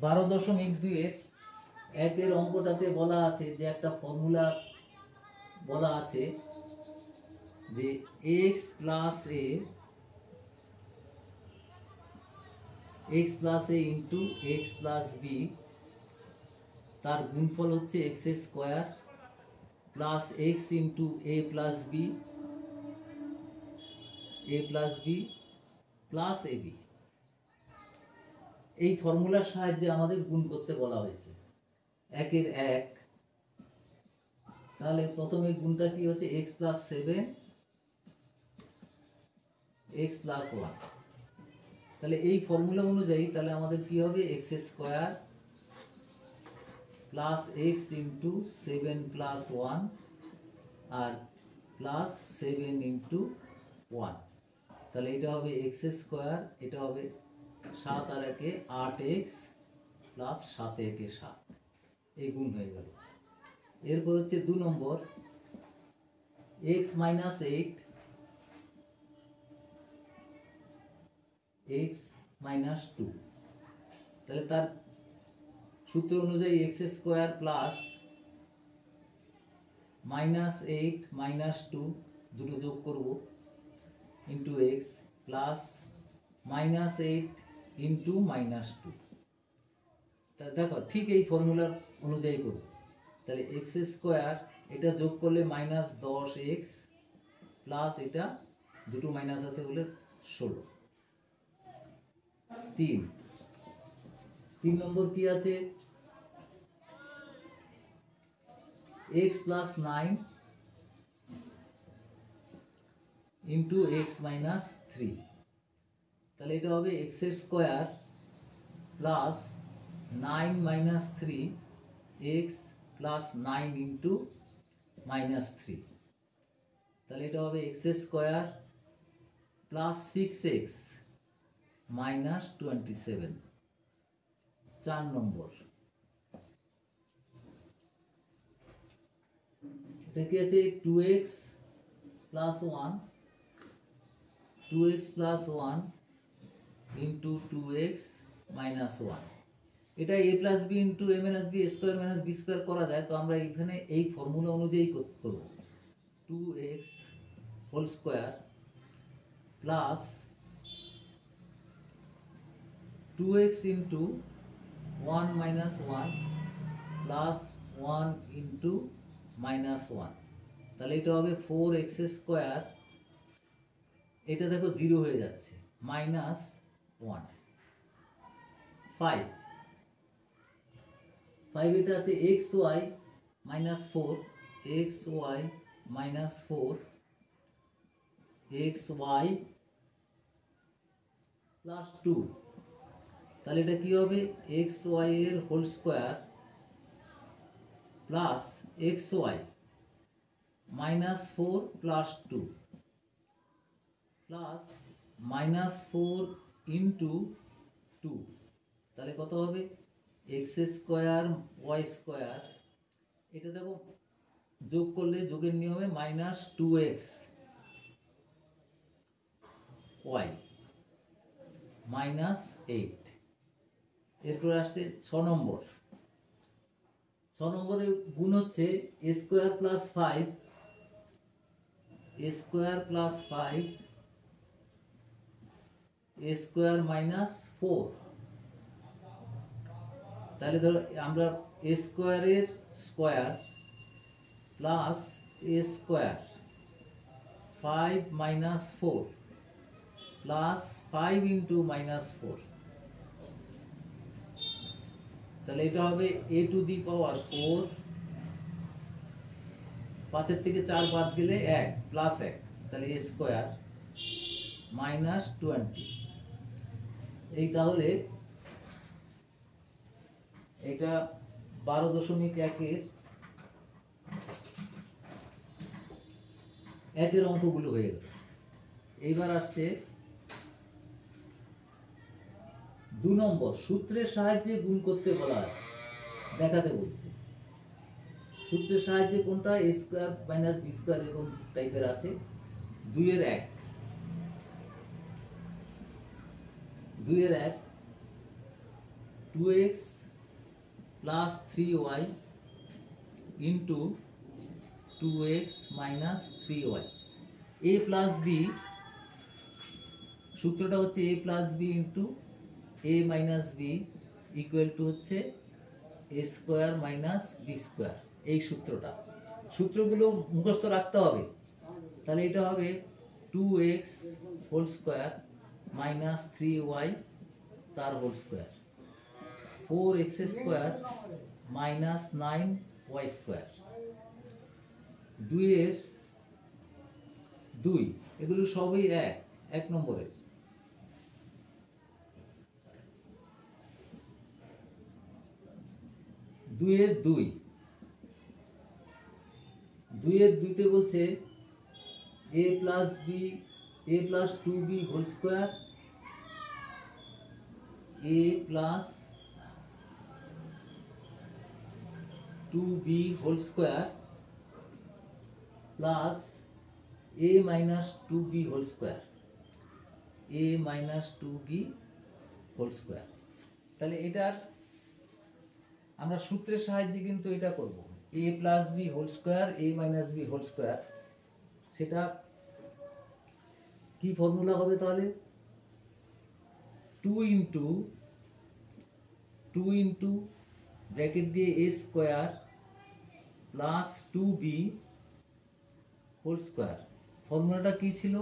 12.2 একের অঙ্কটাতে বলা আছে যে একটা ফর্মুলা বলা আছে যে x plus a into x plus B তার গুণফল হচ্ছে x square plus x into a plus b plus a b. এই ফর্মুলার সাহায্যে আমাদের গুণ করতে বলা হয়েছে একের এক। তাহলে প্রথমে গুণটা কি হচ্ছে x প্লাস 7 x প্লাস 1। তাহলে এই ফর্মুলা অনুযায়ী তাহলে আমাদের কি হবে x square plus x into 7 plus 1 আর প্লাস 7 ইন্টু 1। তাহলে এটা হবে এক্স স্কোয়ার, এটা হবে 7 আর 1 8x প্লাস 7 1 7। এই গুণ হয়ে গেল। এরপর হচ্ছে 2 নম্বর x মাইনাস 8 x মাইনাস 2। তাহলে তার সূত্র অনুযায়ী x square plus minus 8 minus 2 দুটো যোগ করব into x plus minus 8 into minus 2। তা দেখো ঠিক এই ফর্মুলার অনুযায়ী করব। তাহলে এক্স স্কোয়ার এটা যোগ করলে মাইনাস 10x প্লাস এটা দুটো মাইনাস আছে বলে 16। 3 নম্বর কি আছে x plus 9 into x minus 3। তাহলে এটা হবে x square plus 9 minus 3 x plus 9 into minus 3। তাহলে এটা হবে x square plus 6x minus 27। 4 নম্বর এটা কি আছে 2x plus 1 into 2x minus 1। এটা a plus b into a minus b square minus b square করা যায়। তো আমরা এখানে এই ফর্মুলা অনুযায়ী করব 2x whole square plus 2x into 1 minus 1 plus 1 into minus 1। তাহলে এটা হবে 4x স্কোয়ার, এটা দেখো 0 হয়ে যাচ্ছে, মাইনাস 1। 5 এতে আছে xy minus 4 xy minus 4 xy plus 2। তাহলে এটা কি হবে xy এর whole square plus xy minus 4 plus 2 plus minus 4 into 2। তাহলে কত হবে এক্স স্কোয়ার ওয়াই স্কোয়ার। এটা দেখো যোগ করলে যোগের নিয়মে মাইনাস 2x ওয়াই মাইনাস 8। এরপর আসছে 6 নম্বর। 6 নম্বরে গুণ হচ্ছে a square plus 5 a square plus 5 a square minus 4। তাহলে ধরো আমরা a স্কোয়ারের square plus a square 5 minus 4 plus 5 into minus 4। তাহলে এটা হবে a টু দি পাওয়ার 4, 5 থেকে 4 বাদ গেলে 1 প্লাস 1, তাহলে a স্কোয়ার মাইনাস 20। এই তাহলে এটা 12.1 একের অঙ্কগুলো হয়ে গেল। এইবার আসছে 2 নম্বর সূত্রের সাহায্যে গুণ করতে বলা আছে, দেখাতে বলছে। সূত্রের সাহায্যে কোনটা a square minus b square এরকম টাইপের আছে। 2 এর 1 2 এর 1 2x plus 3y into 2x minus 3y। a plus b সূত্রটা হচ্ছে a plus b into a minus b equal to হচ্ছে a square minus b square. এই সূত্রগুলো মুখস্থ রাখতে হবে। তাহলে এটা হবে 2x whole square minus 3y তার whole square, 4x square minus 9y square. 2 এর 2 এগুলো সবই এক নম্বরের। 2 এর 2 এর 2তে বলছে a plus b a plus 2b whole square a plus 2b whole square plus a minus 2b whole square, a minus 2b whole square. তাহলে এটার আমরা সূত্রের সাহায্যে কিন্তু এটা করব, a plus b whole square a minus b whole square. সেটা কি ফর্মুলা হবে তাহলে? 2 ইন্টু ব্র্যাকেট দিয়ে a square plus 2b whole square. ফর্মুলাটা কি ছিল?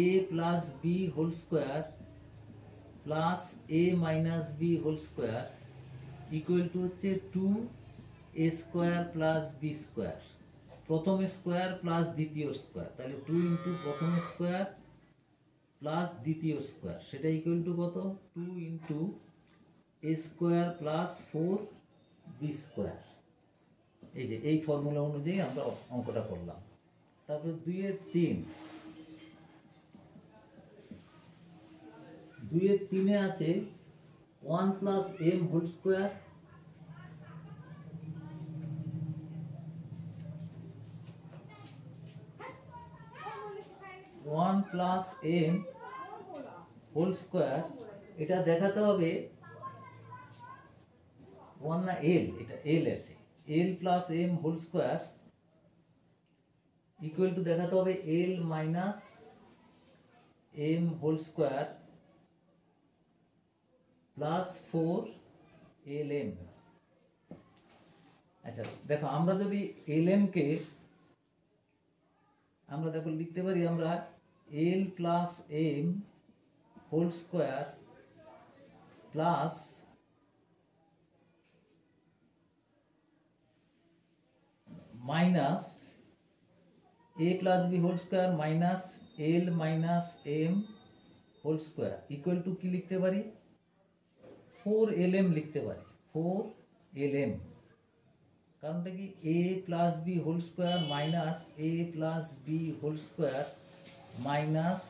a plus b whole square plus a minus b whole square equal to হচ্ছে 2a square plus b square. প্রথম স্কোয়ার প্লাস দ্বিতীয় স্কোয়ার, তাহলে 2 ইন্টু প্রথম স্কোয়ার প্লাস দ্বিতীয় স্কোয়ার, সেটা ইকুয়াল টু কত? 2 into a square plus 4b square. এই যে এই ফর্মুলা অনুযায়ী আমরা অঙ্কটা করলাম। তারপরে 2 এর 3 2 এর 3-এ আছে 1 plus m whole square whole square. এটা দেখাতে হবে 1 না l, এটা l আছে, l plus m whole square equal to দেখাতে হবে l minus m whole square plus 4lm। আচ্ছা দেখো, আমরা যদি lm কে আমরা দেখো লিখতে পারি আমরা l plus m whole square plus minus a plus b whole square minus l minus m whole square equal to কি লিখতে পারি? 4lm লিখতে পারি, 4lm। কারণটা কি? a plus b whole square minus a plus b whole square minus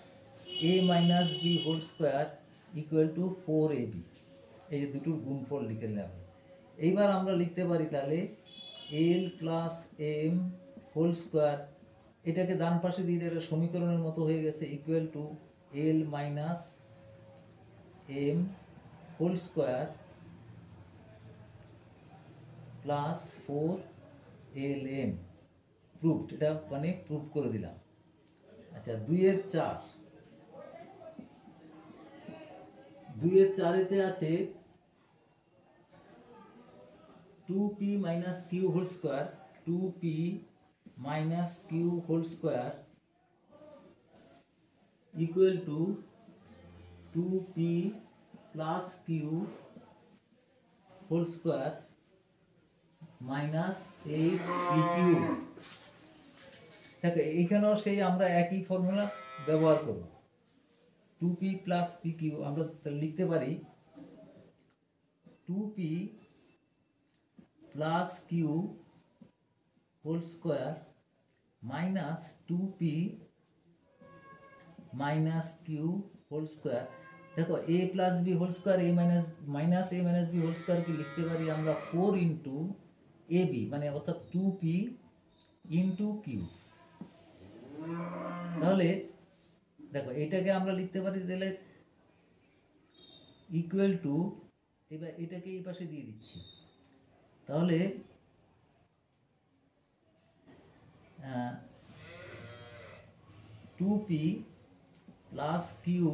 a minus b whole square equal to 4ab। এই যে দুটোর গুণফল লিখে নিলাম। এইবার আমরা লিখতে পারি তাহলে l plus m whole square, এটাকে ডান পাশে দিয়ে একটা সমীকরণের মতো হয়ে গেছে, equal to l minus m whole square plus 4lm। Proved, এটা মানে প্রুভ করে দিলাম। আচ্ছা 2 এর 4-এতে আছে 2p minus q whole square, 2p minus q whole square equal to 2p plus q whole square minus 8pq। দেখো এইখানেও সেই আমরা একই ফর্মুলা ব্যবহার করব, 2p প্লাস pq। আমরা লিখতে পারি 2p plus q whole square minus 2p minus q whole square. দেখো a plus b whole square minus a minus b whole square কি লিখতে পারি আমরা 4 ইন্টু ab, মানে অর্থাৎ 2p ইন্টু q। তাহলে দেখো এটাকে আমরা লিখতে পারি তাহলে ইকুয়াল টু, এবার এটাকে এই পাশে দিয়ে দিচ্ছি, তাহলে 2p plus q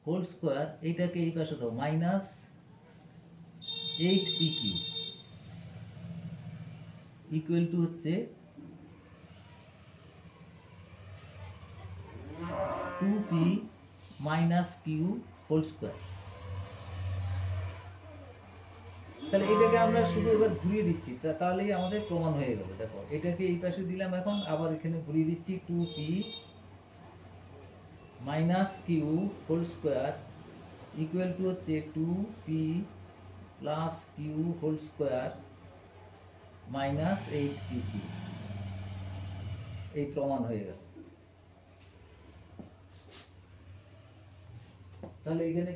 whole square, এইটাকে এই পাশে দাও, minus 8p Q equal to হচ্ছে 2p minus q whole square. তাহলে এটাকে আমরা শুধু এবার ঘুরিয়ে দিচ্ছি, তাহলেই আমাদের প্রমাণ হয়ে গেল। দেখো এটাকে এই পাশে দিলাম, এখন আবার এখানে ঘুরিয়ে দিচ্ছি, 2p minus q whole square equal to হচ্ছে 2p plus q whole square minus 8p q. এই প্রমাণ হয়ে গেল। তাহলে এখানে